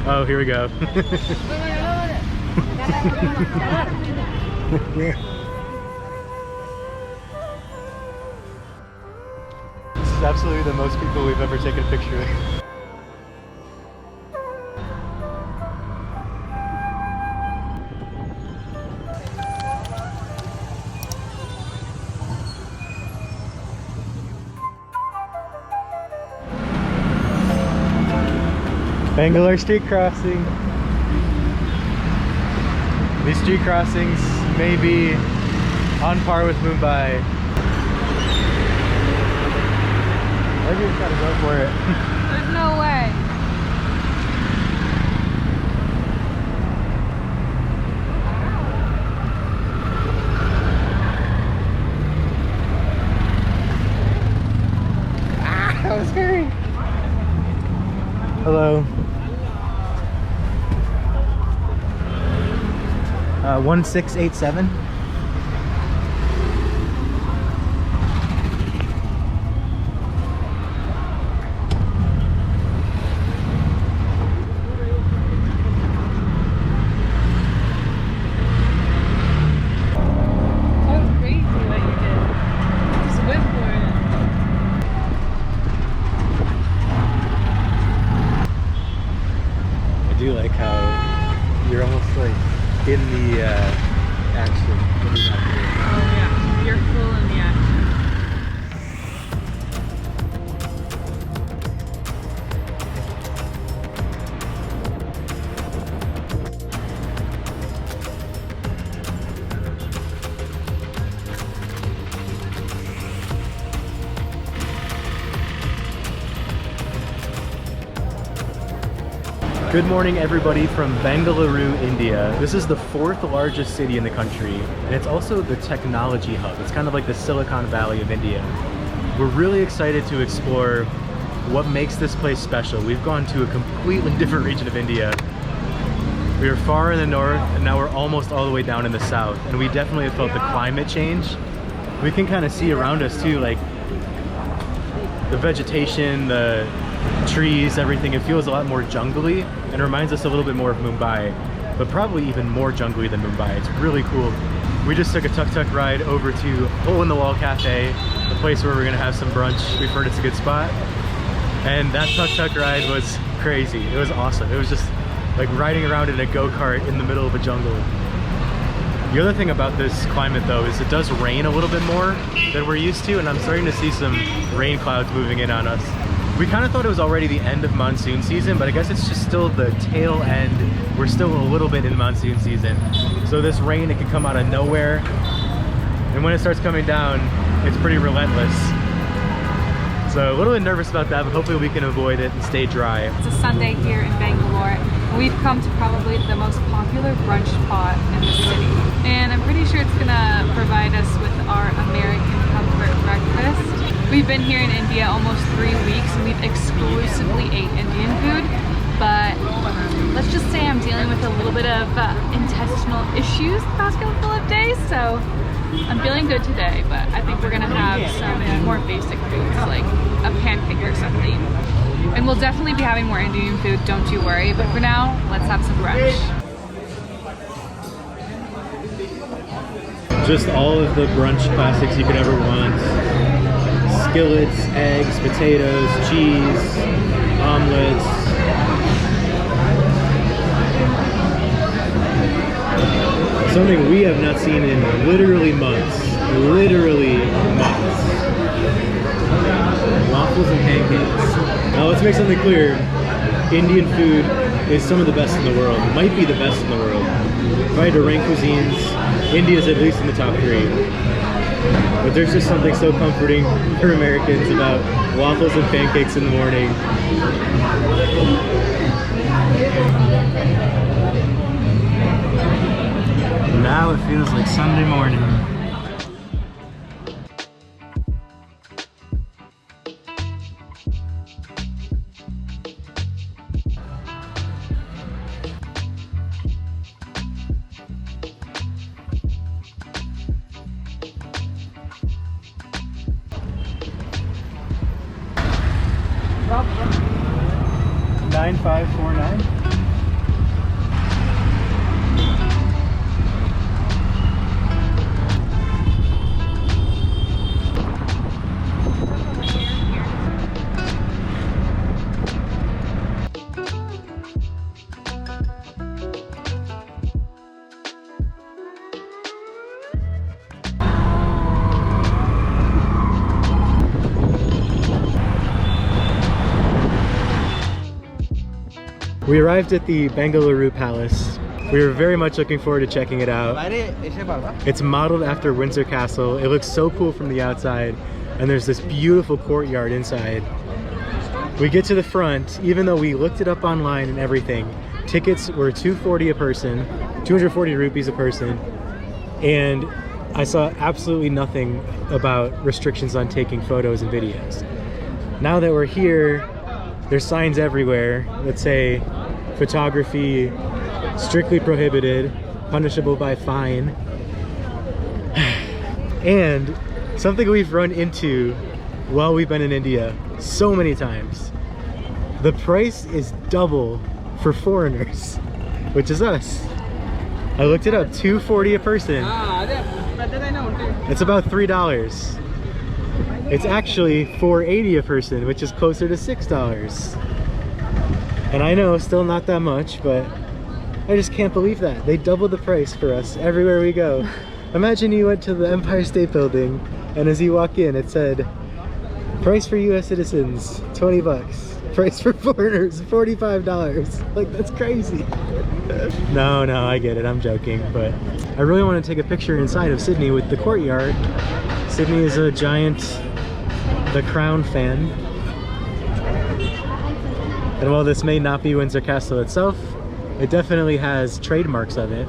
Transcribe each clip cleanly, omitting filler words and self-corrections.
Oh, here we go. This is absolutely the most people we've ever taken a picture with. Bangalore street crossing. These street crossings may be on par with Mumbai. Everyone's trying to go for it. There's no way. Ah, that was scary. Hello. 1687. I do like how you're almost like in the action when you're not here. Oh yeah, you're full in the action. Good morning everybody from Bengaluru, India. This is the 4th largest city in the country, and it's also the technology hub. It's kind of like the Silicon Valley of India. We're really excited to explore what makes this place special. We've gone to a completely different region of India. We were far in the north, and now we're almost all the way down in the south, and we definitely have felt the climate change. We can kind of see around us too, like the vegetation, the trees, everything. It feels a lot more jungly and reminds us a little bit more of Mumbai, but probably even more jungly than Mumbai. It's really cool. We just took a tuk-tuk ride over to Hole in the Wall Cafe, the place where we're gonna have some brunch. We've heard it's a good spot, and that tuk-tuk ride was crazy. It was awesome. It was just like riding around in a go-kart in the middle of a jungle. The other thing about this climate though is it does rain a little bit more than we're used to, and I'm starting to see some rain clouds moving in on us. We kind of thought it was already the end of monsoon season, but I guess it's just still the tail end. We're still a little bit in monsoon season. So this rain, it can come out of nowhere. And when it starts coming down, it's pretty relentless. So a little bit nervous about that, but hopefully we can avoid it and stay dry. It's a Sunday here in Bangalore, and we've come to probably the most popular brunch spot in the city. And I'm pretty sure it's gonna provide us with our American comfort breakfast. We've been here in India almost 3 weeks, and we've exclusively ate Indian food, but let's just say I'm dealing with a little bit of intestinal issues the past couple of days, so I'm feeling good today, but I think we're gonna have some more basic foods like a pancake or something. And we'll definitely be having more Indian food, don't you worry, but for now, let's have some brunch. Just all of the brunch classics you could ever want. Skillets, eggs, potatoes, cheese, omelets. Something we have not seen in literally months. Literally months. Waffles and pancakes. Now let's make something clear. Indian food is some of the best in the world. It might be the best in the world. If I had to rank cuisines, India's at least in the top 3. But there's just something so comforting for Americans about waffles and pancakes in the morning. Now it feels like Sunday morning. $9549. We arrived at the Bengaluru Palace. We were very much looking forward to checking it out. It's modeled after Windsor Castle. It looks so cool from the outside, and there's this beautiful courtyard inside. We get to the front, even though we looked it up online and everything, tickets were $240 a person, 240 rupees a person, and I saw absolutely nothing about restrictions on taking photos and videos. Now that we're here, there's signs everywhere that say photography strictly prohibited, punishable by fine. And something we've run into while we've been in India so many times. The price is double for foreigners, which is us. I looked it up, $240 a person. It's about $3. It's actually $480 a person, which is closer to $6. And I know, still not that much, but I just can't believe that. They doubled the price for us everywhere we go. Imagine you went to the Empire State Building, and as you walk in, it said, price for US citizens, 20 bucks. Price for foreigners, $45. Like, that's crazy. No, I get it, I'm joking, but I really want to take a picture inside of Sydney with the courtyard. Sydney is a giant The Crown fan. And while this may not be Windsor Castle itself, it definitely has trademarks of it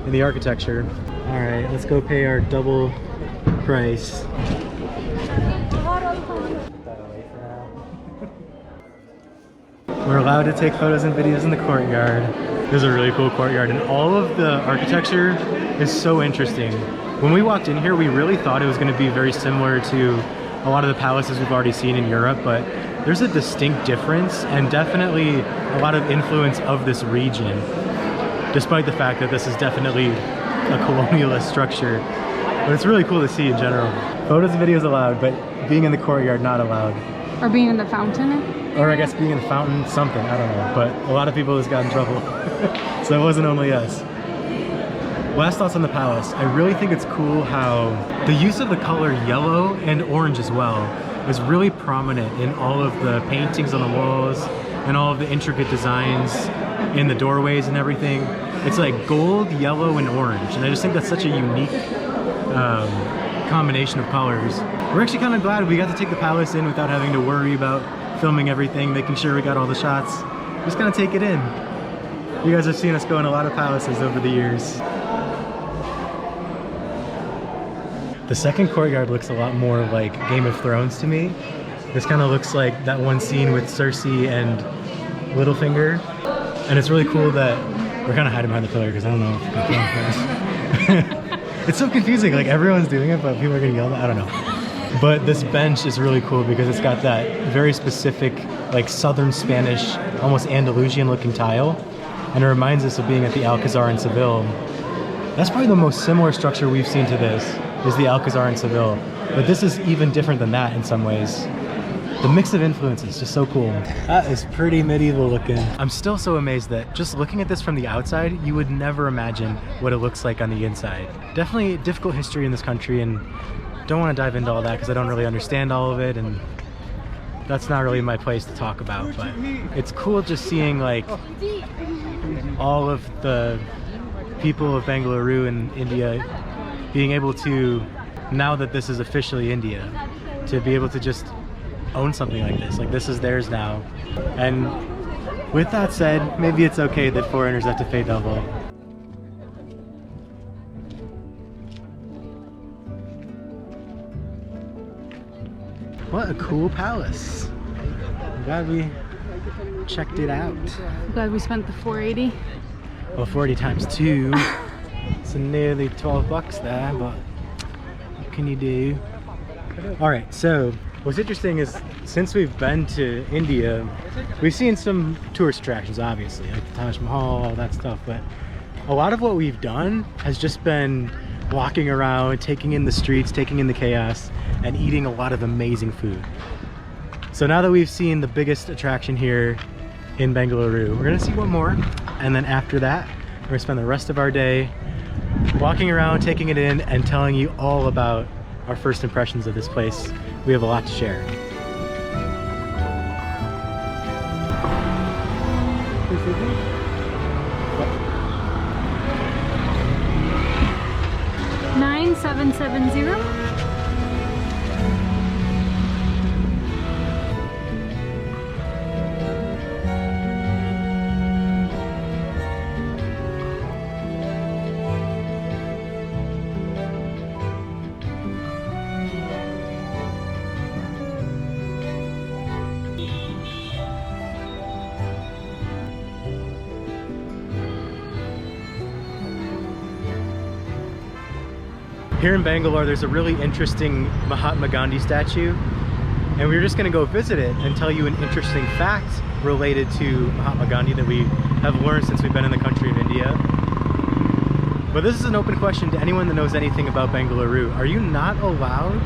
in the architecture. All right, let's go pay our double price. We're allowed to take photos and videos in the courtyard. This is a really cool courtyard, and all of the architecture is so interesting. When we walked in here, we really thought it was going to be very similar to a lot of the palaces we've already seen in Europe, but there's a distinct difference and definitely a lot of influence of this region, despite the fact that this is definitely a colonialist structure. But it's really cool to see in general. Photos and videos allowed, but being in the courtyard not allowed. Or being in the fountain? Or I guess being in the fountain, something, I don't know. But a lot of people just got in trouble. So it wasn't only us. Last thoughts on the palace. I really think it's cool how the use of the color yellow and orange as well is really prominent in all of the paintings on the walls and all of the intricate designs in the doorways and everything. It's like gold, yellow, and orange. And I just think that's such a unique combination of colors. We're actually kind of glad we got to take the palace in without having to worry about filming everything, making sure we got all the shots. Just kind of take it in. You guys have seen us go in a lot of palaces over the years. The second courtyard looks a lot more like Game of Thrones to me. This kind of looks like that one scene with Cersei and Littlefinger. And it's really cool that we're kind of hiding behind the pillar because I don't know if you can film this. It's so confusing, like everyone's doing it, but people are getting yelled at, I don't know. But this bench is really cool because it's got that very specific, like Southern Spanish, almost Andalusian looking tile. And it reminds us of being at the Alcazar in Seville. That's probably the most similar structure we've seen to this, is the Alcazar in Seville. But this is even different than that in some ways. The mix of influences is just so cool. That is pretty medieval looking. I'm still so amazed that just looking at this from the outside, you would never imagine what it looks like on the inside. Definitely difficult history in this country, and don't want to dive into all that because I don't really understand all of it, and that's not really my place to talk about. But it's cool just seeing like all of the people of Bengaluru in India being able to, now that this is officially India, to be able to just own something like this. Like, this is theirs now. And with that said, maybe it's okay that foreigners have to pay double. What a cool palace. I'm glad we checked it out. I'm glad we spent the $480. Well, 40 times 2. So nearly 12 bucks there, but what can you do? Alright, so what's interesting is since we've been to India, we've seen some tourist attractions, obviously, like the Taj Mahal, all that stuff, but a lot of what we've done has just been walking around, taking in the streets, taking in the chaos, and eating a lot of amazing food. So now that we've seen the biggest attraction here in Bengaluru, we're gonna see one more, and then after that, we're gonna spend the rest of our day walking around, taking it in, and telling you all about our first impressions of this place. We have a lot to share. This is $9770. Here in Bangalore, there's a really interesting Mahatma Gandhi statue, and we're just gonna go visit it and tell you an interesting fact related to Mahatma Gandhi that we have learned since we've been in the country of India. But this is an open question to anyone that knows anything about Bengaluru. Are you not allowed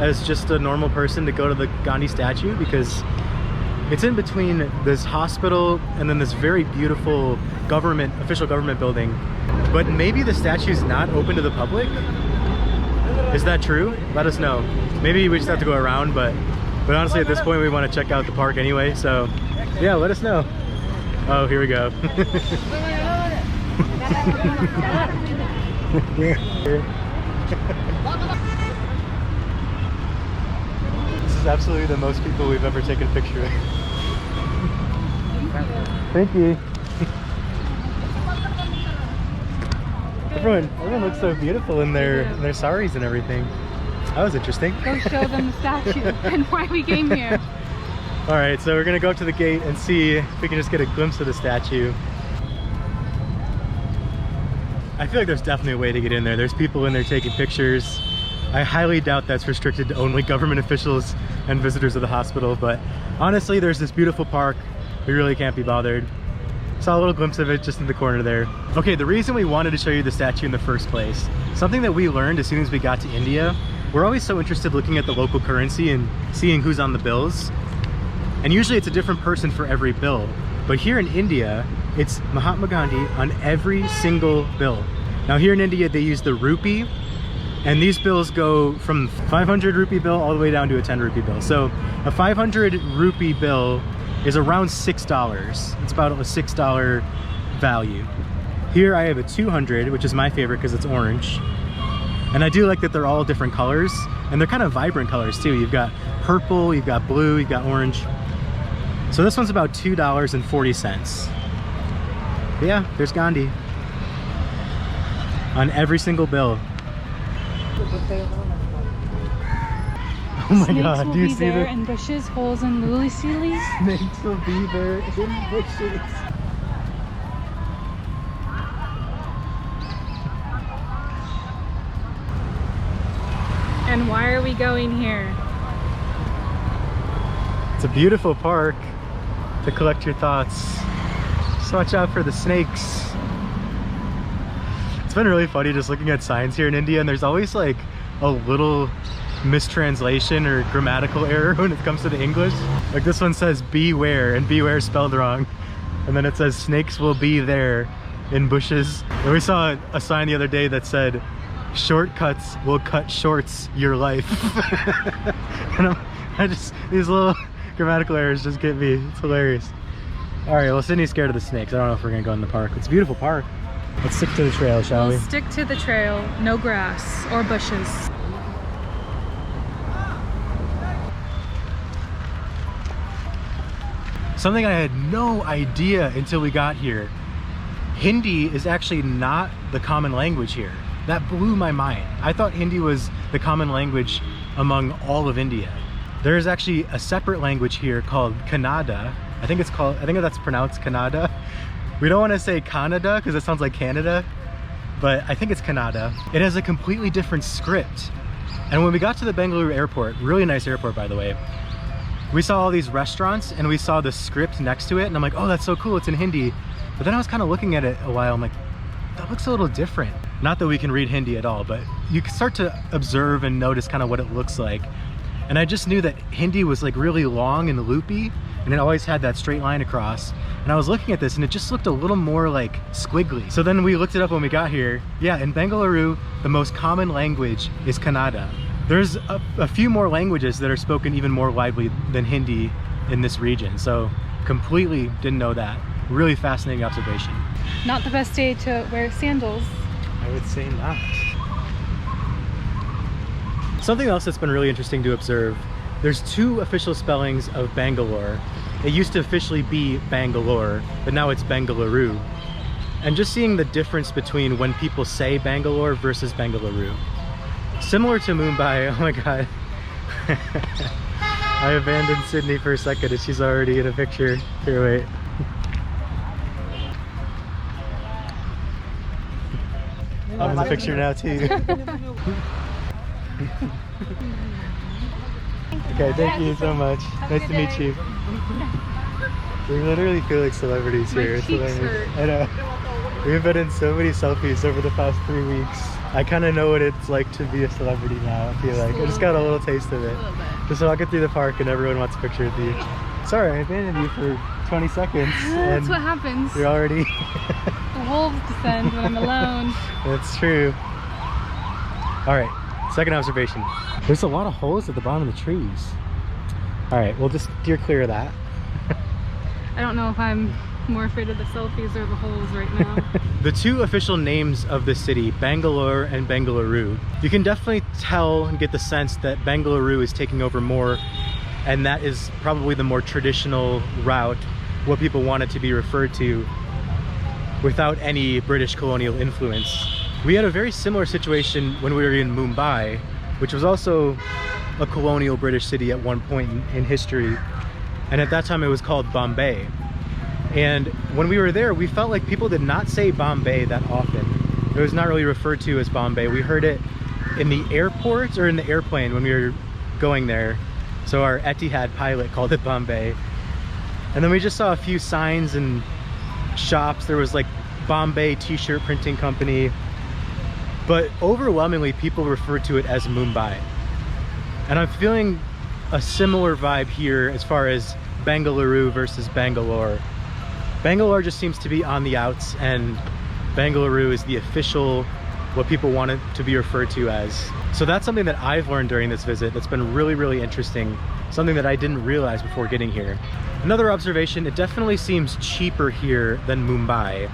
as just a normal person to go to the Gandhi statue? Because it's in between this hospital and then this very beautiful official government building. But maybe the statue's not open to the public? Is that true? Let us know. Maybe we just have to go around, but honestly at this point we want to check out the park anyway, so yeah, let us know. Oh, here we go. This is absolutely the most people we've ever taken a picture with. Thank you. Everyone looks so beautiful in their saris and everything. That was interesting. Go show them the statue and why we came here. All right, so we're gonna go up to the gate and see if we can just get a glimpse of the statue. I feel like there's definitely a way to get in there. There's people in there taking pictures. I highly doubt that's restricted to only government officials and visitors of the hospital, but honestly, there's this beautiful park. We really can't be bothered. Saw a little glimpse of it just in the corner there. Okay, the reason we wanted to show you the statue in the first place, something that we learned as soon as we got to India, we're always so interested looking at the local currency and seeing who's on the bills. And usually it's a different person for every bill. But here in India, it's Mahatma Gandhi on every single bill. Now here in India, they use the rupee, and these bills go from 500 rupee bill all the way down to a 10 rupee bill. So a 500 rupee bill is around $6. It's about a $6 value. Here I have a 200, which is my favorite because it's orange. And I do like that they're all different colors, and they're kind of vibrant colors too. You've got purple, you've got blue, you've got orange. So this one's about $2.40. But yeah, there's Gandhi on every single bill. Oh my God, do you see that? In bushes, holes in lily-seedlings. Snakes will be there in bushes. And why are we going here? It's a beautiful park to collect your thoughts. Just watch out for the snakes. It's been really funny just looking at signs here in India, and there's always like a little mistranslation or grammatical error when it comes to the English. Like this one says beware, and beware is spelled wrong. And then it says snakes will be there in bushes. And we saw a sign the other day that said shortcuts will cut shorts your life. And these little grammatical errors just get me. It's hilarious. All right, well, Sydney's scared of the snakes. I don't know if we're gonna go in the park. It's a beautiful park. Let's stick to the trail, shall we? Stick to the trail, no grass or bushes. Something I had no idea until we got here. Hindi is actually not the common language here. That blew my mind. I thought Hindi was the common language among all of India. There is actually a separate language here called Kannada. I think that's pronounced Kannada. We don't want to say Canada because it sounds like Canada, but I think it's Kannada. It has a completely different script. And when we got to the Bengaluru airport, really nice airport by the way, we saw all these restaurants and we saw the script next to it, and I'm like, oh, that's so cool, it's in Hindi. But then I was kind of looking at it a while, I'm like, that looks a little different. Not that we can read Hindi at all, but you can start to observe and notice kind of what it looks like. And I just knew that Hindi was like really long and loopy, and it always had that straight line across. And I was looking at this and it just looked a little more like squiggly. So then we looked it up when we got here. Yeah, in Bengaluru, the most common language is Kannada. There's a few more languages that are spoken even more widely than Hindi in this region. So completely didn't know that. Really fascinating observation. Not the best day to wear sandals. I would say not. Something else that's been really interesting to observe, there's two official spellings of Bangalore. It used to officially be Bangalore, but now it's Bengaluru. And just seeing the difference between when people say Bangalore versus Bengaluru. Similar to Mumbai, oh my god. I abandoned Sydney for a second and she's already in a picture. Here, wait. I'm in the picture now too. Okay, thank you so much. Nice to meet you. We literally feel like celebrities here. It's hilarious. I know. We've been in so many selfies over the past 3 weeks. I kind of know what it's like to be a celebrity now, I feel like. I just got a little taste of it. Just walking through the park and everyone wants a picture with you. Sorry, I abandoned you for 20 seconds. That's what happens. You're already... The wolves descend when I'm alone. That's true. Alright, second observation. There's a lot of holes at the bottom of the trees. Alright, we'll just steer clear of that. I don't know if I'm more afraid of the selfies or the holes right now. The two official names of the city, Bangalore and Bengaluru, you can definitely tell and get the sense that Bengaluru is taking over more, and that is probably the more traditional route, what people want it to be referred to, without any British colonial influence. We had a very similar situation when we were in Mumbai, which was also a colonial British city at one point in history, and at that time it was called Bombay. And when we were there, we felt like people did not say Bombay that often. It was not really referred to as Bombay. We heard it in the airport or in the airplane when we were going there. So our Etihad pilot called it Bombay. And then we just saw a few signs and shops. There was like Bombay t-shirt printing company. But overwhelmingly, people referred to it as Mumbai. And I'm feeling a similar vibe here as far as Bengaluru versus Bangalore. Bangalore just seems to be on the outs, and Bengaluru is the official, what people want it to be referred to as. So that's something that I've learned during this visit that's been really, really interesting. Something that I didn't realize before getting here. Another observation, it definitely seems cheaper here than Mumbai.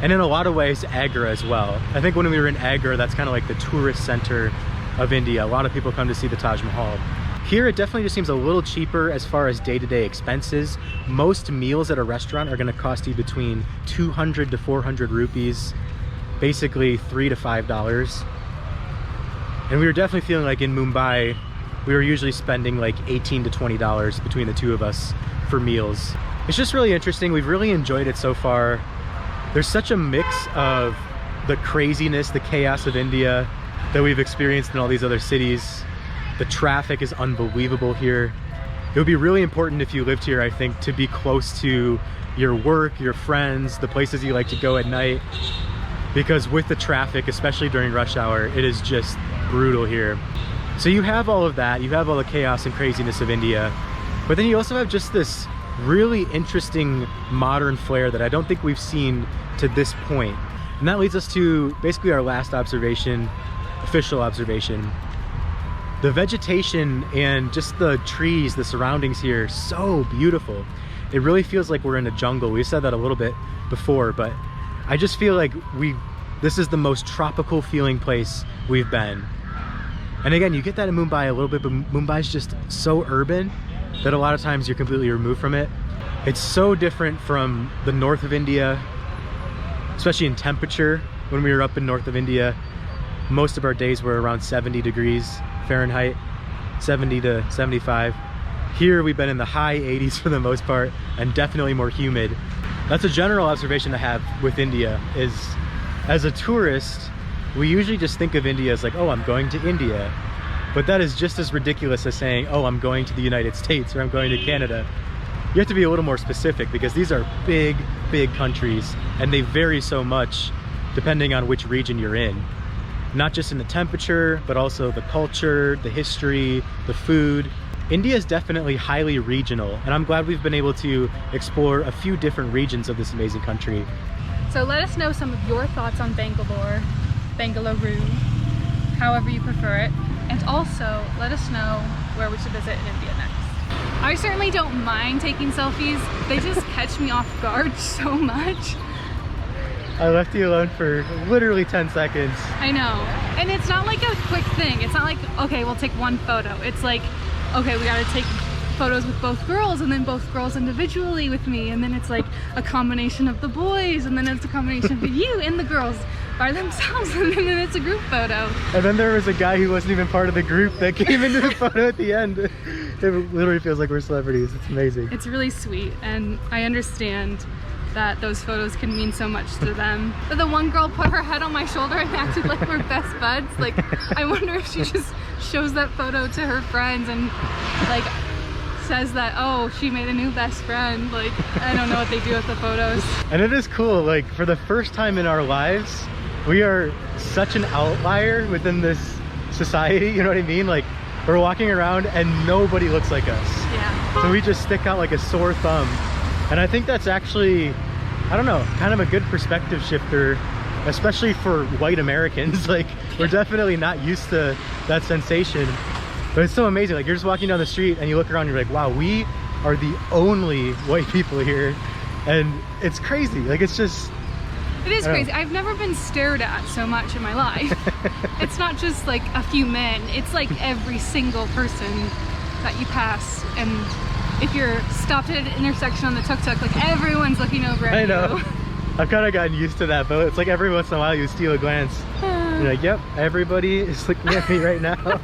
And in a lot of ways, Agra as well. I think when we were in Agra, that's kind of like the tourist center of India. A lot of people come to see the Taj Mahal. Here, it definitely just seems a little cheaper as far as day-to-day expenses. Most meals at a restaurant are gonna cost you between 200 to 400 rupees, basically $3 to $5. And we were definitely feeling like in Mumbai, we were usually spending like $18 to $20 between the two of us for meals. It's just really interesting. We've really enjoyed it so far. There's such a mix of the craziness, the chaos of India that we've experienced in all these other cities. The traffic is unbelievable here. It would be really important if you lived here, I think, to be close to your work, your friends, the places you like to go at night. Because with the traffic, especially during rush hour, it is just brutal here. So you have all of that, you have all the chaos and craziness of India, but then you also have just this really interesting modern flair that I don't think we've seen to this point. And that leads us to basically our last observation, official observation. The vegetation and just the trees, the surroundings here, so beautiful. It really feels like we're in a jungle. We said that a little bit before, but I just feel like this is the most tropical feeling place we've been. And again, you get that in Mumbai a little bit, but Mumbai's just so urban that a lot of times you're completely removed from it. It's so different from the north of India, especially in temperature. When we were up in north of India, most of our days were around 70 degrees Fahrenheit, 70 to 75. Here we've been in the high 80s for the most part, and definitely more humid. That's a general observation I have with India, is as a tourist, we usually just think of India as like, oh, I'm going to India. But that is just as ridiculous as saying, oh, I'm going to the United States or I'm going to Canada. You have to be a little more specific because these are big, big countries, and they vary so much depending on which region you're in. Not just in the temperature, but also the culture, the history, the food. India is definitely highly regional, and I'm glad we've been able to explore a few different regions of this amazing country. So let us know some of your thoughts on Bangalore, Bengaluru, however you prefer it, and also let us know where we should visit in India next. I certainly don't mind taking selfies. They just catch me off guard so much. I left you alone for literally 10 seconds. I know. And it's not like a quick thing. It's not like, okay, we'll take one photo. It's like, okay, we gotta take photos with both girls and then both girls individually with me. And then it's like a combination of the boys and then it's a combination of you and the girls by themselves and then it's a group photo. And then there was a guy who wasn't even part of the group that came into the photo at the end. It literally feels like we're celebrities. It's amazing. It's really sweet and I understand that those photos can mean so much to them. But the one girl put her head on my shoulder and acted like we're best buds. Like, I wonder if she just shows that photo to her friends and like says that, oh, she made a new best friend. Like, I don't know what they do with the photos. And it is cool, like for the first time in our lives, we are such an outlier within this society, you know what I mean? Like we're walking around and nobody looks like us. Yeah. So we just stick out like a sore thumb. And I think that's actually, I don't know, kind of a good perspective shifter, especially for white Americans. Like, we're definitely not used to that sensation. But it's so amazing. Like, you're just walking down the street and you look around and you're like, wow, we are the only white people here. And it's crazy. Like, it's just... It is crazy. I've never been stared at so much in my life. It's not just like a few men. It's like every single person that you pass. And if you're stopped at an intersection on the tuk-tuk, like everyone's looking over at you. I know. I've kind of gotten used to that, but it's like every once in a while you steal a glance. You're like, yep, everybody is looking at me right now.